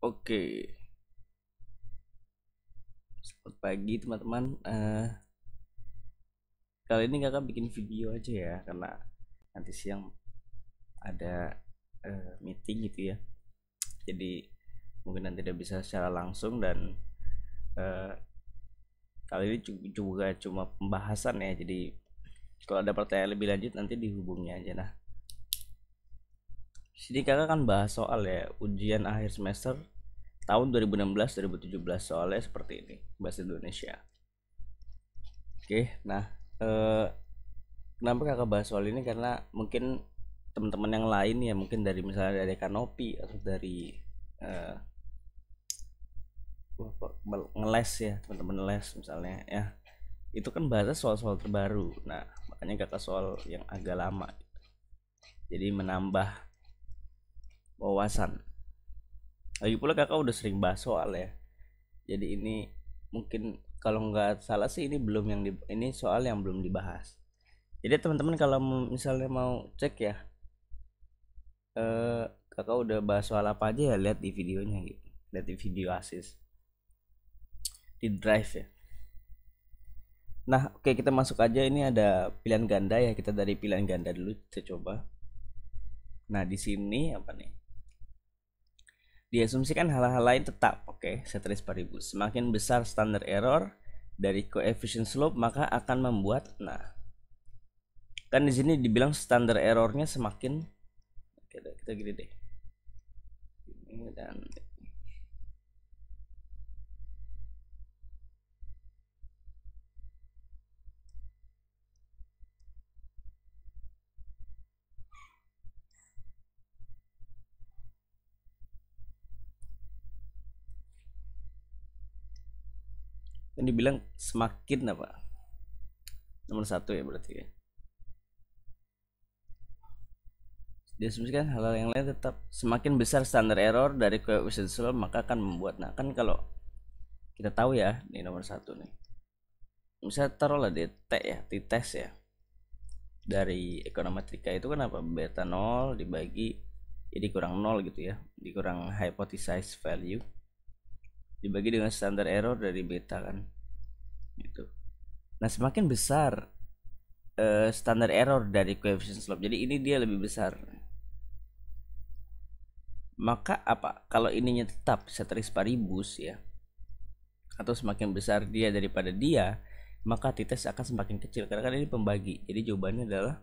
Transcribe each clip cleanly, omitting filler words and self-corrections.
Oke, selamat pagi teman-teman. Kali ini kakak bikin video aja ya, karena nanti siang ada meeting gitu ya. Jadi mungkin nanti tidak bisa secara langsung dan eh, kali ini juga cuma pembahasan ya. Jadi kalau ada pertanyaan lebih lanjut nanti dihubungi aja. Nah, sini kakak kan bahas soal ya ujian akhir semester tahun 2016-2017 soalnya seperti ini bahasa Indonesia. Oke, nah eh, kenapa kakak bahas soal ini karena mungkin teman-teman yang lain ya mungkin dari misalnya dari Kanopi atau dari eh, ngeles ya teman-teman les misalnya ya itu kan bahasa soal-soal terbaru. Nah makanya kakak soal yang agak lama jadi menambah wawasan. Lagi pula kakak udah sering bahas soal ya, jadi ini mungkin kalau nggak salah sih ini belum ini soal yang belum dibahas. Jadi teman-teman kalau misalnya mau cek ya, kakak udah bahas soal apa aja ya, lihat di videonya gitu, lihat di video asis di drive ya. Nah oke, kita masuk aja. Ini ada pilihan ganda ya, kita dari pilihan ganda dulu kita coba. Nah di sini apa nih, diasumsikan hal-hal lain tetap. Oke, saya tulis paribus. Semakin besar standar error dari coefficient slope maka akan membuat, nah kan di sini dibilang standar errornya semakin, kita gini deh, ini dan kan dibilang semakin apa, nomor satu ya berarti ya. Diasumsikan hal-hal yang lain tetap. Semakin besar standar error dari coefficient slope maka akan membuat, nah kan kalau kita tahu ya ini nomor satu nih, misalnya taruhlah di T ya, di tes ya, dari ekonometrika itu kan apa, beta 0 dibagi jadi kurang 0 gitu ya, dikurang hypothesized value dibagi dengan standar error dari beta kan gitu. Nah semakin besar standar error dari coefficient slope, jadi ini dia lebih besar, maka apa, kalau ininya tetap ceteris paribus ya, atau semakin besar dia daripada dia, maka t-test akan semakin kecil karena kan ini pembagi. Jadi jawabannya adalah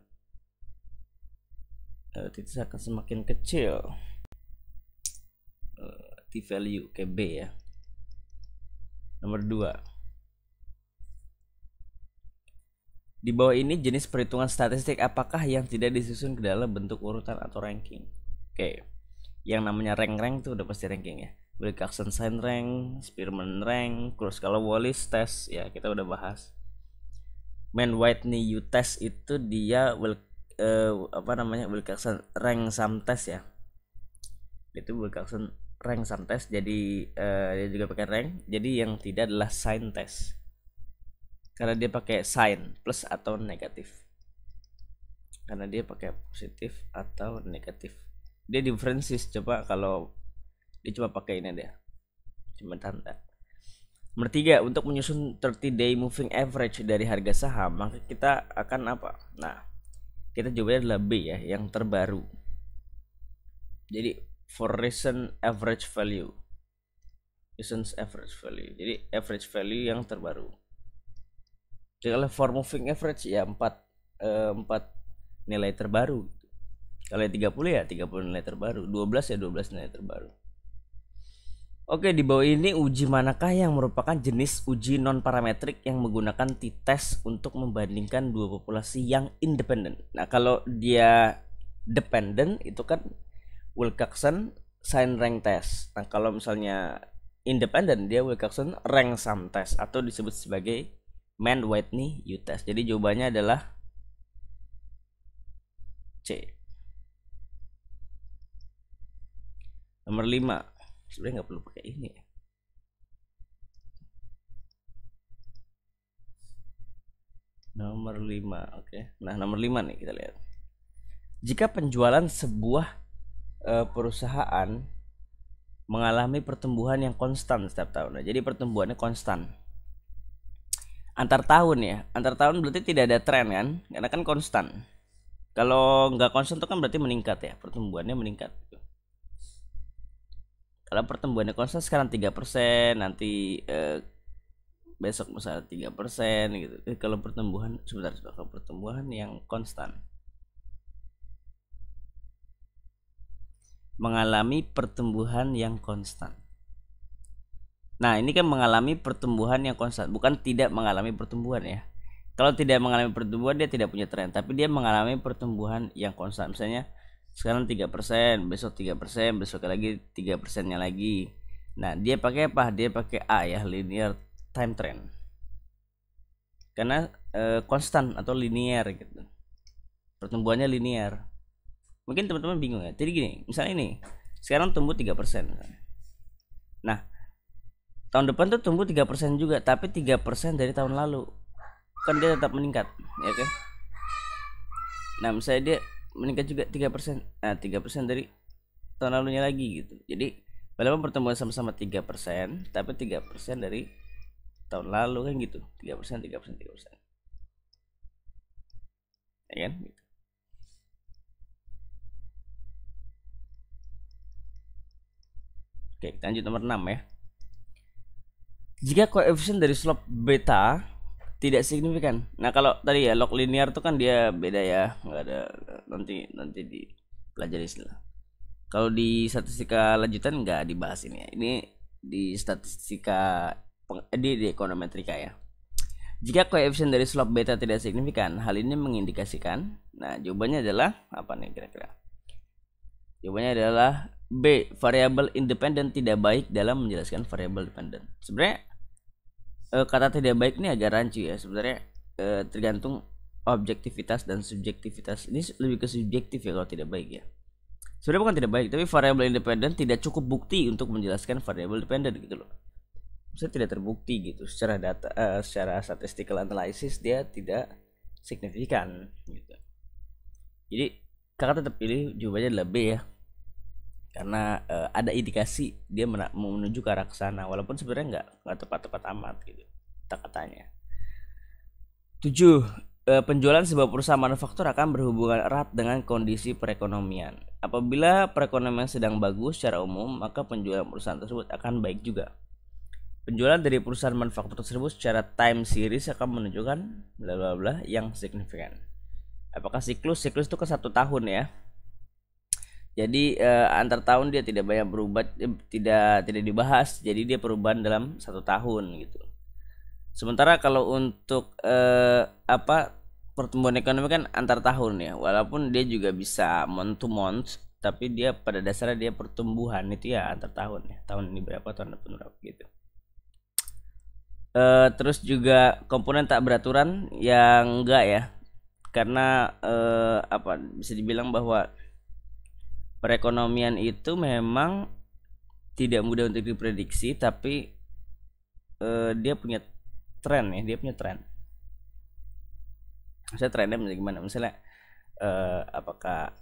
t-test akan semakin kecil, t value ke B ya. Nomor 2, di bawah ini jenis perhitungan statistik apakah yang tidak disusun ke dalam bentuk urutan atau ranking. Oke, yang namanya rank tuh udah pasti ranking ya. Wilcoxon sign rank, Spearman rank, Kruskal-Wallis test ya kita udah bahas. Mann-Whitney U test itu dia apa namanya, Wilcoxon rank sum test ya. Itu Wilcoxon rank sum test, jadi dia juga pakai rank. Jadi yang tidak adalah sign test karena dia pakai sign plus atau negatif, karena dia pakai positif atau negatif. Dia differences, coba kalau dia cuma pakai ini dia cuma tanda. Nomor 3, untuk menyusun 30 day moving average dari harga saham maka kita akan apa, nah kita jawabannya adalah B ya, yang terbaru. Jadi for recent average value, recent average value, jadi average value yang terbaru. Jadi kalau for moving average ya 4 nilai terbaru. Kalau 30 ya 30 nilai terbaru, 12 ya 12 nilai terbaru. Oke, di bawah ini uji manakah yang merupakan jenis uji non parametrik yang menggunakan t-test untuk membandingkan dua populasi yang independen. Nah, kalau dia dependent itu kan Wilcoxon sign rank test. Nah, kalau misalnya independent dia Wilcoxon rank sum test atau disebut sebagai Mann-Whitney U test. Jadi jawabannya adalah C. Nomor 5. Sebenarnya nggak perlu pakai ini ya. Nomor 5, oke. Nah, nomor 5 nih kita lihat. Jika penjualan sebuah perusahaan mengalami pertumbuhan yang konstan setiap tahun. Nah, jadi pertumbuhannya konstan antar tahun ya. Antar tahun berarti tidak ada tren kan, karena kan konstan. Kalau nggak konstan itu kan berarti meningkat ya, pertumbuhannya meningkat. Kalau pertumbuhannya konstan sekarang 3%, nanti besok misalnya 3% gitu. Kalau pertumbuhan sebentar, kalau pertumbuhan yang konstan mengalami pertumbuhan yang konstan. Nah, ini kan mengalami pertumbuhan yang konstan, bukan tidak mengalami pertumbuhan ya. Kalau tidak mengalami pertumbuhan dia tidak punya tren, tapi dia mengalami pertumbuhan yang konstan. Misalnya sekarang 3%, besok 3%, besok lagi 3%-nya lagi. Nah, dia pakai apa? Dia pakai A ya, linear time trend. Karena konstan atau linear gitu. Pertumbuhannya linear. Mungkin teman-teman bingung ya. Jadi gini, misalnya ini sekarang tumbuh 3%. Nah, tahun depan tuh tumbuh 3% juga, tapi 3% dari tahun lalu. Kan dia tetap meningkat, ya kan? Nah, misalnya dia meningkat juga 3%. Nah, 3% dari tahun lalunya lagi gitu. Jadi, walaupun pertumbuhan sama-sama 3%, tapi 3% dari tahun lalu kan gitu. 3%, 3%, 3%. Ya kan? Gitu. Oke, lanjut nomor 6 ya. Jika koefisien dari slope beta tidak signifikan. Nah, kalau tadi ya log linear itu kan dia beda ya, nggak ada, nanti dipelajari istilah. Kalau di statistika lanjutan nggak dibahas ini ya. Ini di statistika di ekonometrika ya. Jika koefisien dari slope beta tidak signifikan, hal ini mengindikasikan. Nah, jawabannya adalah apa nih kira-kira? Jawabannya adalah B. Variabel independen tidak baik dalam menjelaskan variabel dependen. Sebenarnya kata tidak baik ini agak rancu ya. Sebenarnya tergantung objektivitas dan subjektivitas. Ini lebih ke subjektif ya kalau tidak baik ya. Sebenarnya bukan tidak baik, tapi variabel independen tidak cukup bukti untuk menjelaskan variabel dependen gitu loh. Maksudnya tidak terbukti gitu secara data, secara statistical analysis dia tidak signifikan gitu. Jadi kakak tetap pilih jawabannya adalah B ya, karena ada indikasi dia mau menuju ke arah sana, walaupun sebenarnya nggak tepat amat gitu kata-katanya. 7. Penjualan sebuah perusahaan manufaktur akan berhubungan erat dengan kondisi perekonomian. Apabila perekonomian sedang bagus secara umum, maka penjualan perusahaan tersebut akan baik juga. Penjualan dari perusahaan manufaktur tersebut secara time series akan menunjukkan bla bla bla yang signifikan. Apakah siklus itu ke 1 tahun ya. Jadi antar tahun dia tidak banyak berubah, tidak dibahas. Jadi dia perubahan dalam 1 tahun gitu. Sementara kalau untuk pertumbuhan ekonomi kan antar tahun ya, walaupun dia juga bisa month to month, tapi dia pada dasarnya dia pertumbuhan itu ya antar tahun ya. Tahun ini berapa, tahun depan berapa gitu. Terus juga komponen tak beraturan yang enggak ya, karena bisa dibilang bahwa perekonomian itu memang tidak mudah untuk diprediksi, tapi dia punya tren ya, dia punya tren. Misalnya trennya misalnya gimana, misalnya apakah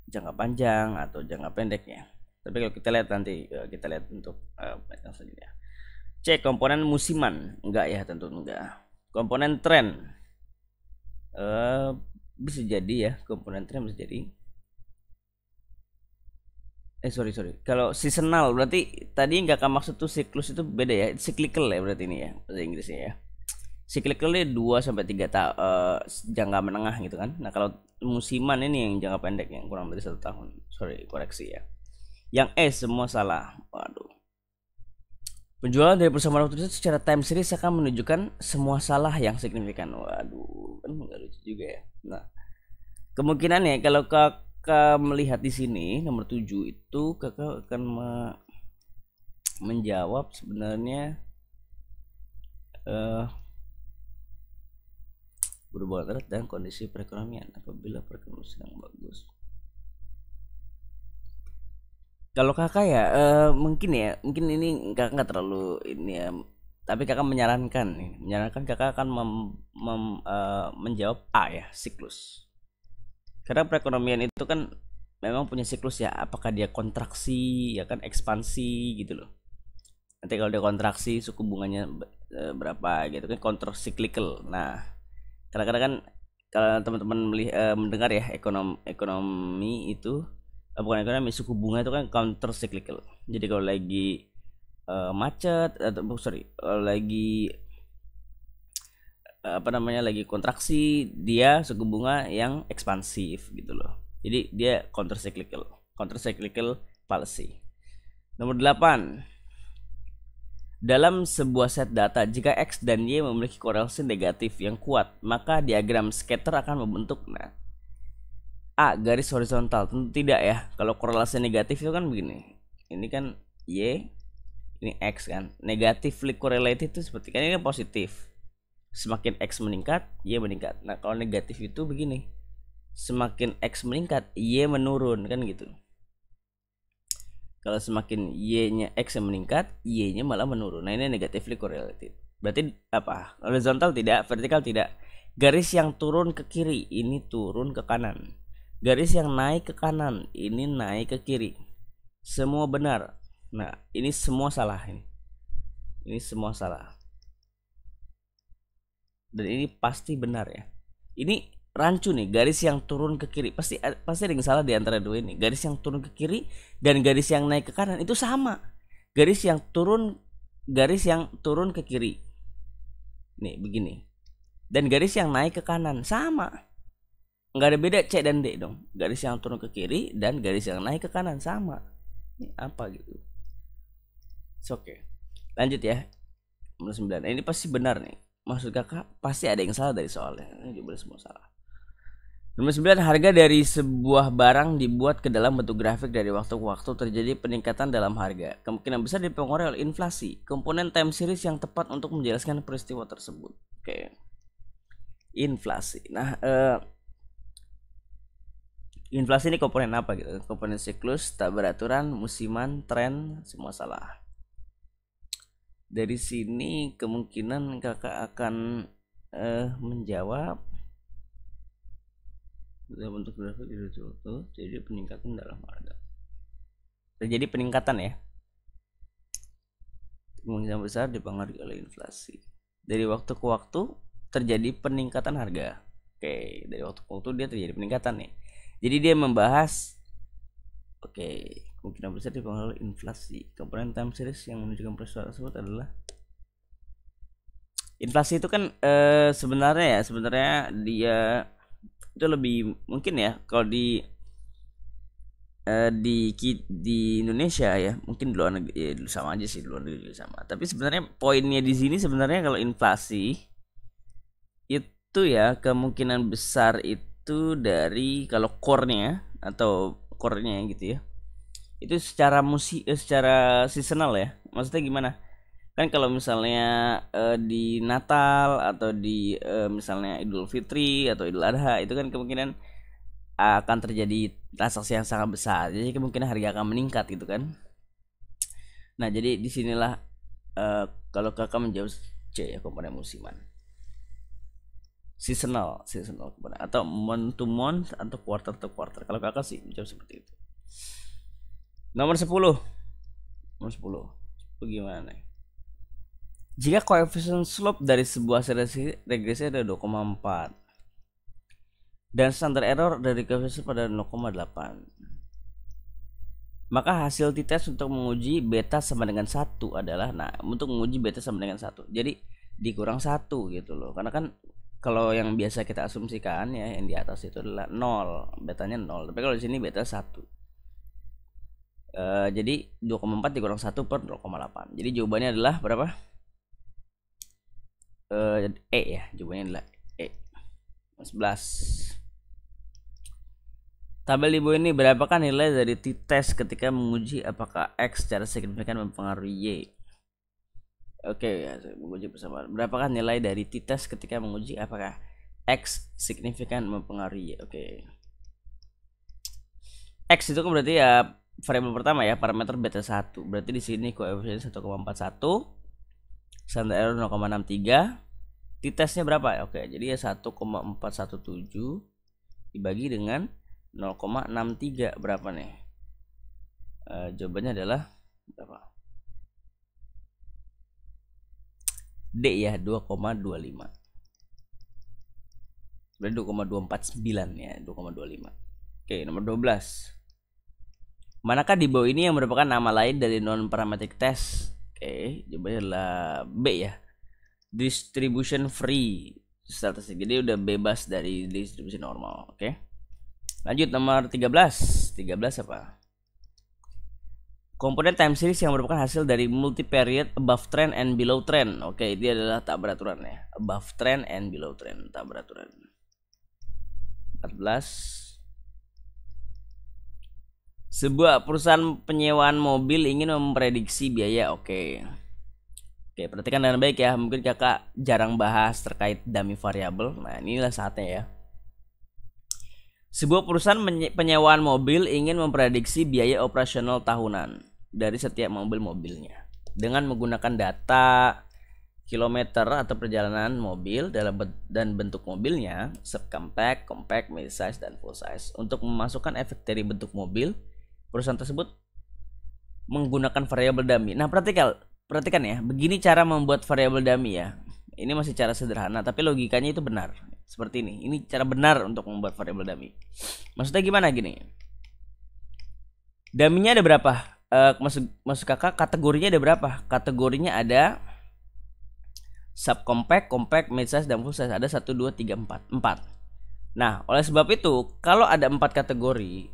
jangka panjang atau jangka pendek ya. Tapi kalau kita lihat nanti, kita lihat untuk yang selanjutnya. C. Komponen musiman, enggak ya, tentu enggak. Komponen tren bisa jadi ya, komponen tren bisa jadi. Sorry. Kalau seasonal berarti tadi nggak akan maksud tuh siklus itu beda ya, cyclical ya berarti ini ya bahasa Inggrisnya ya. Cyclical ini 2 sampai 3 tahun jangka menengah gitu kan. Nah, kalau musiman ini yang jangka pendek yang kurang dari 1 tahun. Sorry, koreksi ya. Yang semua salah. Waduh. Penjualan dari perusahaan manufaktur itu secara time series akan menunjukkan semua salah yang signifikan. Waduh, kan nggak lucu juga ya. Nah, kemungkinan ya kalau kakak melihat di sini nomor 7 itu kakak akan menjawab sebenarnya berhubungan erat dengan kondisi perekonomian apabila perekonomian sedang bagus. Kalau kakak ya mungkin ini kakak nggak terlalu ini ya, tapi kakak menyarankan kakak akan menjawab A ya, siklus. Karena perekonomian itu kan memang punya siklus ya, apakah dia kontraksi ya kan ekspansi gitu loh. Nanti kalau dia kontraksi suku bunganya berapa gitu kan, counter cyclical. Nah, kadang-kadang kan kalau teman-teman mendengar ya ekonomi itu bukan ekonomi, suku bunga itu kan counter cyclical. Jadi kalau lagi macet atau lagi lagi kontraksi, dia suku bunga yang ekspansif gitu loh. Jadi dia counter cyclical policy. Nomor 8. Dalam sebuah set data, jika X dan Y memiliki korelasi negatif yang kuat, maka diagram scatter akan membentuk. Nah, A, garis horizontal. Tentu tidak ya. Kalau korelasi negatif itu kan begini. Ini kan Y, ini X kan. Negatively correlated itu seperti kan ini positif. Semakin X meningkat, Y meningkat. Nah, kalau negatif itu begini. Semakin X meningkat, Y menurun kan gitu. Kalau semakin Y-nya X yang meningkat, Y-nya malah menurun. Nah, ini negatively correlated. Berarti apa? Horizontal tidak, vertikal tidak. Garis yang turun ke kiri, ini turun ke kanan. Garis yang naik ke kanan, ini naik ke kiri. Semua benar. Nah, ini semua salah ini. Ini semua salah. Dan ini pasti benar ya. Ini rancu nih, garis yang turun ke kiri pasti ada yang salah di antara dua ini. Garis yang turun ke kiri dan garis yang naik ke kanan itu sama. Garis yang turun ke kiri nih begini, dan garis yang naik ke kanan sama, nggak ada beda C dan D dong. Garis yang turun ke kiri dan garis yang naik ke kanan sama. Ini apa gitu. Oke, lanjut ya. Nomor 9. Ini pasti benar nih. Maksud kakak pasti ada yang salah dari soalnya. Ini juga semua salah. Nomor 9, harga dari sebuah barang dibuat ke dalam bentuk grafik. Dari waktu ke waktu terjadi peningkatan dalam harga. Kemungkinan besar dipengaruhi oleh inflasi. Komponen time series yang tepat untuk menjelaskan peristiwa tersebut. Oke. Inflasi. Nah, inflasi ini komponen apa gitu? Komponen siklus, tak beraturan, musiman, tren, semua salah. Dari sini kemungkinan kakak akan menjawab dalam bentuk grafik itu jadi peningkatan dalam harga. Terjadi peningkatan ya. Kemungkinan besar dipengaruhi oleh inflasi. Dari waktu ke waktu terjadi peningkatan harga. Oke, dari waktu ke waktu dia terjadi peningkatan nih. Jadi dia membahas kemungkinan besar dipengaruhi oleh inflasi. Komponen time series yang menunjukkan peristiwa tersebut adalah inflasi. Itu kan sebenarnya dia itu lebih mungkin ya kalau di Indonesia ya, mungkin di luar negeri ya, sama aja sih, di luar negeri sama. Tapi sebenarnya poinnya di sini sebenarnya kalau inflasi itu ya kemungkinan besar itu dari kalau core-nya gitu ya. Itu secara secara seasonal ya. Maksudnya gimana? Kan kalau misalnya di Natal atau di misalnya Idul Fitri atau Idul Adha itu kan kemungkinan akan terjadi transaksi yang sangat besar. Jadi kemungkinan harga akan meningkat gitu kan. Nah, jadi disinilah kalau kakak menjawab C ya, komponen musiman. Seasonal komponen, atau month to month atau quarter to quarter. Kalau kakak sih menjawab seperti itu. Nomor 10. Itu gimana? Jika koefisien slope dari sebuah regresi ada 2,4 dan standard error dari koefisien pada 0,8, maka hasil t-test untuk menguji beta sama dengan 1 adalah, nah untuk menguji beta sama dengan 1 jadi dikurang 1 gitu loh. Karena kan kalau yang biasa kita asumsikan ya yang di atas itu adalah 0, betanya 0, tapi kalau di sini beta 1. Jadi 2,4 dikurang 1 per 0,8. Jadi jawabannya adalah berapa? E ya, jawabannya adalah E. 11. Tabel di bawah ini berapakah nilai dari t-test ketika menguji apakah X secara signifikan mempengaruhi Y? Oke, ya, menguji bersama. Berapakah nilai dari t-test ketika menguji apakah X signifikan mempengaruhi Y? Oke. X itu kan berarti ya variabel pertama ya, parameter beta 1. Berarti di sini koefisien 1,41, standar error 0,63. T-testnya berapa? Oke, jadi ya 1,417 dibagi dengan 0,63 berapa nih? Jawabannya adalah berapa? D ya, 2,25. Berarti 2,249 ya, 2,25. Oke, nomor 12. Manakah di bawah ini yang merupakan nama lain dari non-parametric test? Oke, jawabannya adalah B ya. Distribution free statistik. Jadi udah bebas dari distribusi normal. Oke. Lanjut nomor 13. 13 apa? Komponen time series yang merupakan hasil dari multi-period above trend and below trend. Oke, ini adalah tak beraturan ya. Above trend and below trend, tak beraturan. 14. Sebuah perusahaan penyewaan mobil ingin memprediksi biaya. Oke, perhatikan dengan baik ya. Mungkin kakak jarang bahas terkait dummy variable. Nah, inilah saatnya ya. Sebuah perusahaan penyewaan mobil ingin memprediksi biaya operasional tahunan dari setiap mobilnya dengan menggunakan data kilometer atau perjalanan mobil dan bentuk mobilnya, subcompact, compact, midsize, dan full size. Untuk memasukkan efek dari bentuk mobil, perusahaan tersebut menggunakan variabel dummy. Nah, perhatikan ya, begini cara membuat variabel dummy ya. Ini masih cara sederhana, tapi logikanya itu benar. Seperti ini. Ini cara benar untuk membuat variabel dummy. Maksudnya gimana gini? Dummy-nya ada berapa? Maksud kakak, kategorinya ada berapa? Kategorinya ada subcompact, compact, midsize, dan full size. Ada 1, 2, 3, 4. Nah, oleh sebab itu, kalau ada 4 kategori,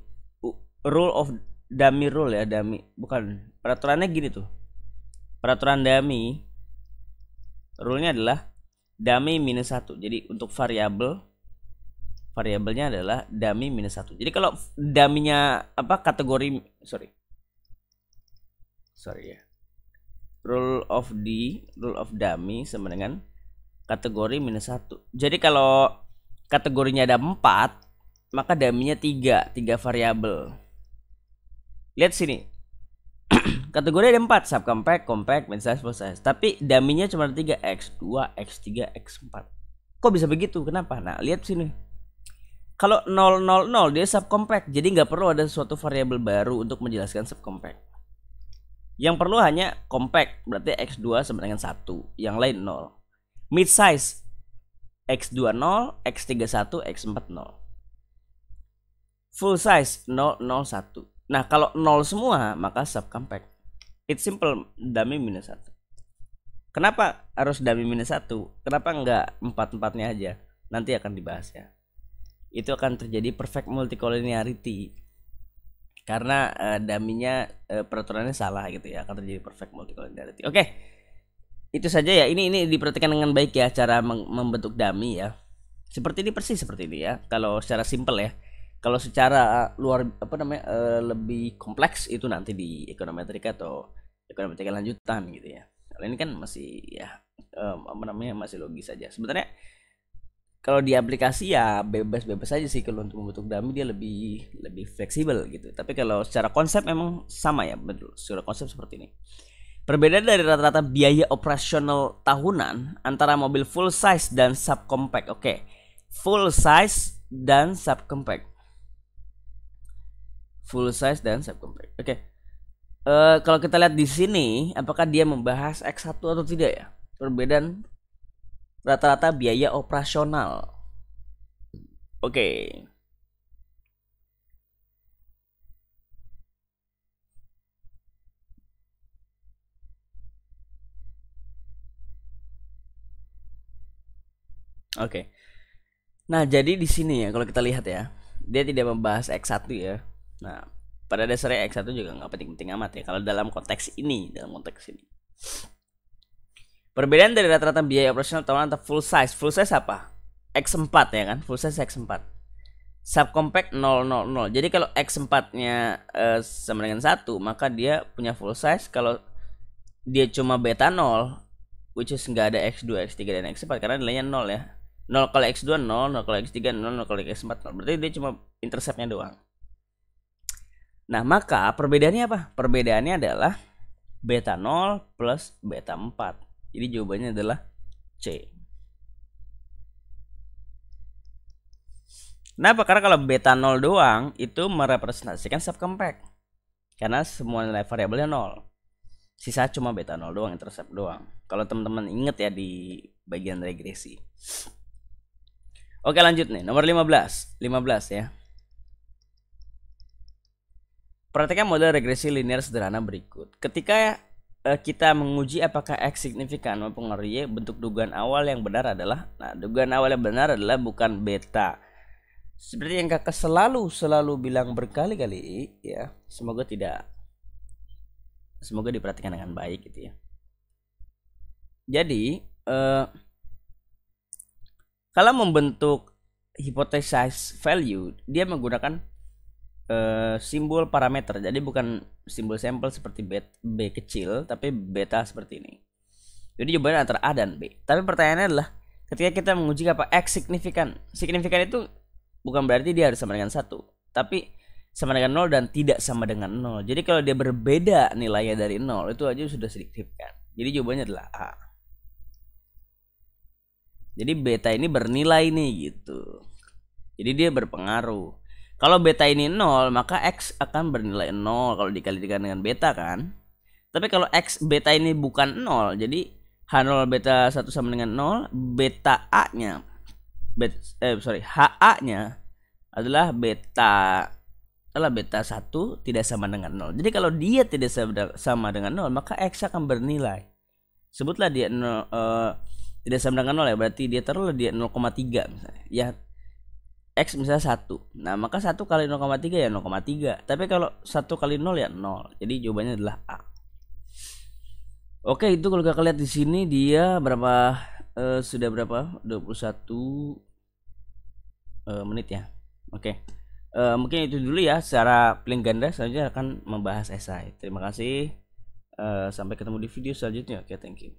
rule of dummy rule ya, dummy bukan, peraturannya gini tuh. Peraturan dummy rule-nya adalah dummy minus 1. Jadi untuk variabelnya adalah dummy minus 1. Jadi kalau dummy-nya apa, kategori sorry ya. Rule of dummy sama dengan kategori minus 1. Jadi kalau kategorinya ada 4, maka dummy-nya 3 variabel. Lihat sini. Kategori ada 4, subcompact, compact, midsize, full size. Tapi dummy-nya cuma 3, X2, X3, X4. Kok bisa begitu? Kenapa? Nah, lihat sini. Kalau 0, 0, 0 dia subcompact. Jadi nggak perlu ada suatu variabel baru untuk menjelaskan subcompact. Yang perlu hanya compact, berarti X2 sama dengan 1. Yang lain 0. Midsize, X2 0, X3 1, X4 0. Full size 0, 0, 1. Nah, kalau 0 semua, maka subcompact. It's simple, dummy minus 1. Kenapa harus dummy minus 1? Kenapa enggak 4-4-nya aja? Nanti akan dibahas ya. Itu akan terjadi perfect multicollinearity. Karena dummy-nya peraturannya salah gitu ya, akan terjadi perfect multicollinearity. Oke. Itu saja ya. Ini diperhatikan dengan baik ya cara membentuk dummy ya. Seperti ini, persis seperti ini ya. Kalau secara simple ya. Kalau secara lebih kompleks itu nanti di ekonometrika atau ekonometrika lanjutan gitu ya. Kalau ini kan masih ya masih logis saja. Sebenarnya kalau di aplikasi ya bebas-bebas saja sih, kalau untuk membentuk dummy dia lebih fleksibel gitu. Tapi kalau secara konsep memang sama ya, betul. Secara konsep seperti ini. Perbedaan dari rata-rata biaya operasional tahunan antara mobil full size dan subcompact. Oke. Full size dan subcompact. Full size dan subcompact. Oke. Kalau kita lihat di sini, apakah dia membahas X1 atau tidak ya? Perbedaan rata-rata biaya operasional. Oke. Oke. Nah, jadi di sini ya, kalau kita lihat ya, dia tidak membahas X1 ya. Nah, pada dasarnya X1 juga nggak penting-penting amat ya kalau dalam konteks ini. Perbedaan dari rata-rata biaya operasional tahunan antara full size. Full size apa? X4 ya kan? Full size X4. Subcompact 000. Jadi kalau X4-nya sama dengan 1, maka dia punya full size. Kalau dia cuma beta 0, which is nggak ada X2, X3 dan X4 karena nilainya 0 ya. 0 kali X2 0, 0 kali X3 0, 0 kali X4 0. Berarti dia cuma interceptnya doang. Nah, maka perbedaannya apa? Perbedaannya adalah beta 0 plus beta 4. Jadi jawabannya adalah C. Kenapa? Karena kalau beta 0 doang itu merepresentasikan sub compact. Karena semua nilai variabelnya 0. Sisa cuma beta 0 doang, intercept doang. Kalau teman-teman inget ya di bagian regresi. Oke, lanjut nih, nomor 15. 15 ya. Perhatikan model regresi linear sederhana berikut. Ketika kita menguji apakah X signifikan mempengaruhi Y, bentuk dugaan awal yang benar adalah, dugaan awal yang benar adalah bukan beta. Seperti yang kakak selalu bilang berkali-kali ya, semoga diperhatikan dengan baik gitu ya. Jadi kalau membentuk hypothesize value, dia menggunakan simbol parameter. Jadi bukan simbol sampel seperti B kecil, tapi beta seperti ini. Jadi jawabannya antara A dan B. Tapi pertanyaannya adalah, ketika kita menguji apa X signifikan. Signifikan itu bukan berarti dia harus sama dengan 1, tapi sama dengan 0 dan tidak sama dengan 0. Jadi kalau dia berbeda nilainya dari 0, itu aja sudah signifikan. Jadi jawabannya adalah A. Jadi beta ini bernilai nih gitu. Jadi dia berpengaruh. Kalau beta ini 0, maka X akan bernilai 0 kalau dikalikan dengan beta kan. Tapi kalau X beta ini bukan 0, jadi H0 beta 1 sama dengan 0, beta A-nya HA-nya adalah beta 1 tidak sama dengan 0. Jadi kalau dia tidak sama dengan 0, maka X akan bernilai. Sebutlah dia 0, tidak sama dengan 0 ya, berarti dia taruhlah dia 0,3 misalnya. Ya X misalnya 1. Nah, maka 1 kali 0,3 ya 0,3. Tapi kalau 1 kali 0 ya 0. Jadi jawabannya adalah A. Oke, itu kalau kakak lihat di sini dia berapa sudah berapa? 21 menit ya. Oke. Mungkin itu dulu ya secara paling ganda. Selanjutnya akan membahas esai. Terima kasih. Sampai ketemu di video selanjutnya. Oke, thank you.